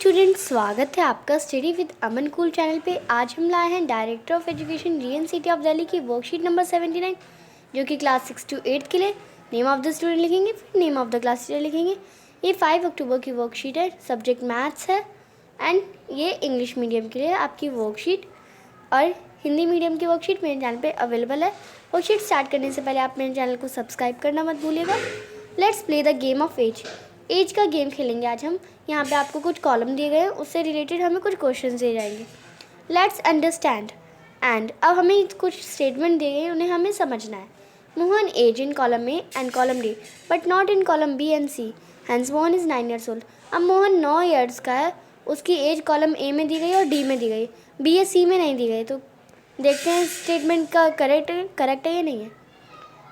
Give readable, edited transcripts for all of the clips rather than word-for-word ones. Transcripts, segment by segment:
Student, स्वागत है आपका study with Aman cool channel पे। आज हम लाए हैं director of education university of Delhi की वर्कशीट नंबर 79, जो कि क्लास 6 to 8 के लिए नेम ऑफ द स्टूडेंट लिखेंगे, फिर name of the class teacher लिखेंगे। ये 5 अक्टूबर की वर्कशीट है, सब्जेक्ट मैथ्स है एंड ये इंग्लिश मीडियम के लिए आपकी वर्कशीट और हिंदी मीडियम की वर्कशीट मेरे चैनल पे अवेलेबल है। वर्कशीट स्टार्ट करने से पहले आप मेरे चैनल को सब्सक्राइब करना मत भूलिएगा। Let's play the game of age का गेम खेलेंगे आज हम। यहाँ पे आपको कुछ कॉलम दिए गए हैं, उससे रिलेटेड हमें कुछ क्वेश्चन दिए जाएंगे। लेट्स अंडरस्टैंड एंड अब हमें कुछ स्टेटमेंट दिए गए, उन्हें हमें समझना है। Mohan age in column A and column D but not in column B and C, hence Mohan is 9 years old। अब मोहन 9 years का है, उसकी एज कॉलम ए में दी गई और डी में दी गई, बी या सी में नहीं दी गई। तो देखते हैं स्टेटमेंट का करेक्ट है या नहीं है।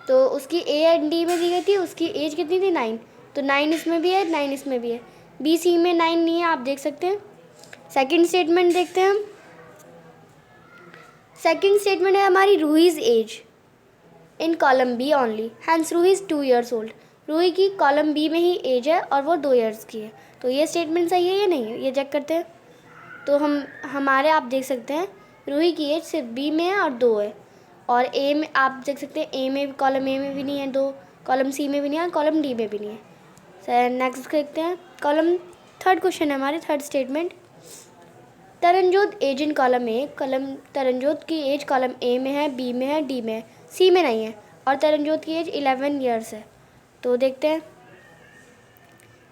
तो उसकी ए एंड डी में दी गई थी, उसकी एज कितनी थी 9, तो 9 इसमें भी है, 9 इसमें भी है। बी सी में 9 नहीं है, आप देख सकते हैं। सेकंड स्टेटमेंट देखते हैं हम। सेकंड स्टेटमेंट है हमारी Ruhi's age in column B only, hence Ruhi is 2 years old। Ruhi की कॉलम बी में ही एज है और वो 2 years की है। तो ये स्टेटमेंट सही है या नहीं है, ये चेक करते हैं। तो हमारे आप देख सकते हैं रूही की एज सिर्फ बी में है और 2 है, और ए में आप देख सकते हैं ए में, कॉलम ए में भी नहीं है 2, कॉलम सी में भी नहीं है, कॉलम डी में भी नहीं है। सर नेक्स्ट देखते हैं कॉलम थर्ड क्वेश्चन है हमारे, third statement. Taranjot age in column A, Taranjot की एज कॉलम ए में है, बी में है, डी में है, सी में नहीं है, और तरनजोत की एज 11 years है। तो देखते हैं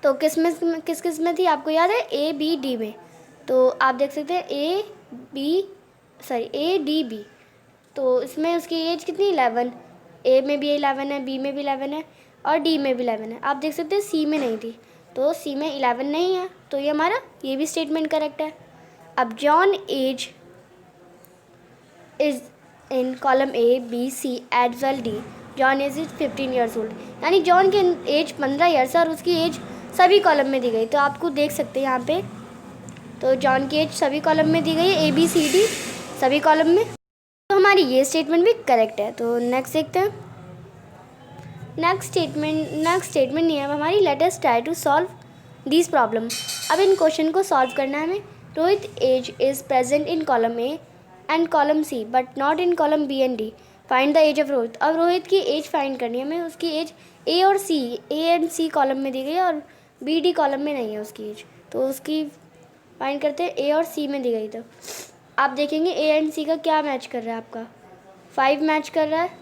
तो किस में थी, आपको याद है ए बी डी में। तो आप देख सकते हैं ए डी बी। तो इसमें उसकी एज कितनी 11, ए में भी 11 है, बी में भी 11 है और डी में भी 11 है। आप देख सकते हैं सी में नहीं थी, तो सी में 11 नहीं है, तो ये हमारा ये भी स्टेटमेंट करेक्ट है। अब John age is in column A B C as well D, John age is 15 years old, यानी जॉन की एज 15 years है और उसकी एज सभी कॉलम में दी गई। तो आपको देख सकते हैं यहाँ पे, तो जॉन की एज सभी कॉलम में दी गई है, ए बी सी डी सभी कॉलम में। तो हमारी ये स्टेटमेंट भी करेक्ट है। तो नेक्स्ट देखते हैं। नेक्स्ट स्टेटमेंट नहीं है अब हमारी, let us try to solve this problem. अब इन क्वेश्चन को सॉल्व करना है हमें। Rohit age is present in column A and column C but not in column B and D, find the age of Rohit. अब रोहित की एज फाइंड करनी है हमें, उसकी age A and C column में दी गई है और बी डी कॉलम में नहीं है उसकी एज। तो उसकी फाइंड करते हैं, ए और सी में दी गई। तो आप देखेंगे ए एंड सी का क्या मैच कर रहा है, आपका 5 मैच कर रहा है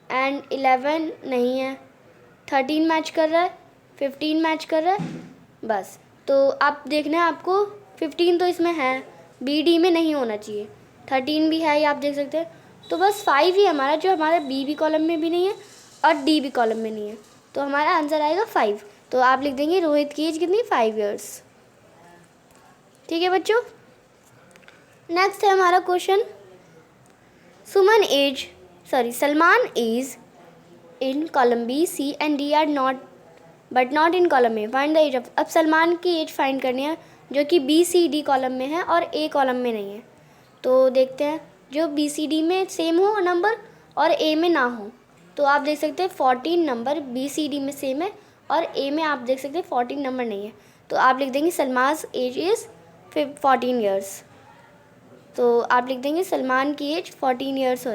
एंड 11 नहीं है, 13 मैच कर रहा है, 15 मैच कर रहा है, बस। तो आप देखना है आपको 15 तो इसमें है, बी डी में नहीं होना चाहिए, 13 भी है, ये आप देख सकते हैं। तो बस 5 ही हमारा, जो हमारा बी कॉलम में भी नहीं है और डी भी कॉलम में नहीं है। तो हमारा आंसर आएगा 5। तो आप लिख देंगे रोहित की एज कितनी, 5 years। ठीक है बच्चों। नेक्स्ट है हमारा question, Salman age in column B C and D are not but not in column A, find the age of. अब सलमान की एज फाइंड करनी है जो कि बी सी डी कॉलम में है और ए कॉलम में नहीं है। तो देखते हैं, जो बी सी डी में सेम हो नंबर और ए में ना हो। तो आप देख सकते हैं 14 नंबर बी सी डी में सेम है और ए में आप देख सकते हैं 14 नंबर नहीं है। तो आप लिख देंगे सलमाज एज इज़ 14 years। तो आप लिख देंगे सलमान की एज 14 years हो।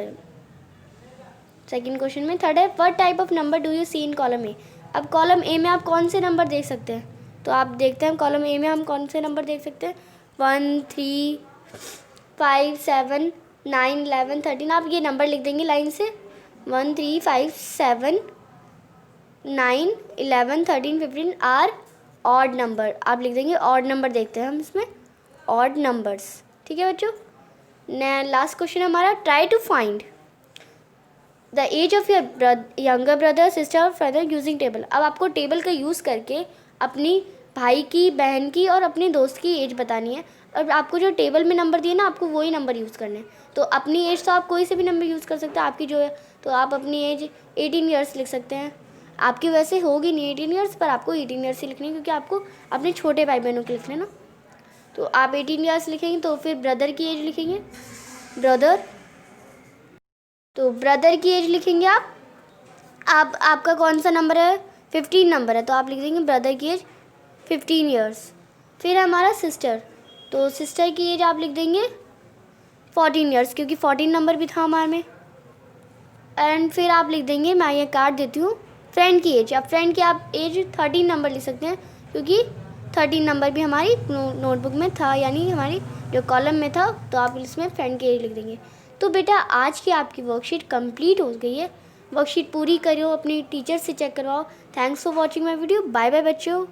सेकंड क्वेश्चन में थर्ड है, what type of number do you see in column A. अब कॉलम ए में आप कौन से नंबर देख सकते हैं, तो आप देखते हैं कॉलम ए में हम कौन से नंबर देख सकते हैं, 1 3 5 7 9 11 13। आप ये नंबर लिख देंगे लाइन से, 1 3 5 7 9 11 13 15 आर ऑड नंबर। आप लिख देंगे ऑड नंबर, देखते हैं हम इसमें ऑड नंबर्स। ठीक है बच्चों। लास्ट क्वेश्चन हमारा, try to find the age of your younger brother sister और फादर यूजिंग टेबल। अब आपको टेबल का यूज़ करके अपनी भाई की, बहन की और अपने दोस्त की एज बतानी है। और आपको जो टेबल में नंबर दिए ना, आपको वही नंबर यूज़ करने हैं। तो अपनी एज तो आप कोई से भी नंबर यूज़ कर सकते हैं, आपकी जो है। तो आप अपनी एज 18 years लिख सकते हैं। आपकी वैसे होगी नहीं 18 years, पर आपको 18 years ही लिखनी है, क्योंकि आपको अपने छोटे भाई बहनों के लिखने ना। तो आप 18 years लिखेंगे, तो फिर ब्रदर की एज लिखेंगे, तो ब्रदर की एज लिखेंगे आप आपका कौन सा नंबर है, 15 नंबर है, तो आप लिख देंगे ब्रदर की एज 15 years। फिर हमारा सिस्टर, तो सिस्टर की एज आप लिख देंगे 14 ईयर्स, क्योंकि 14 नंबर भी था हमारे में। एंड फिर आप लिख देंगे, मैं ये काट देती हूँ, फ्रेंड की एज। अब फ्रेंड की आप एज 13 नंबर लिख सकते हैं, क्योंकि 13 नंबर भी हमारी नोटबुक में था, यानी हमारी जो कॉलम में था, तो आप इसमें फ्रेंड की एज लिख देंगे। तो बेटा आज की आपकी वर्कशीट कंप्लीट हो गई है। वर्कशीट पूरी करो, अपनी टीचर से चेक करवाओ। Thanks for watching my video. Bye bye बच्चों।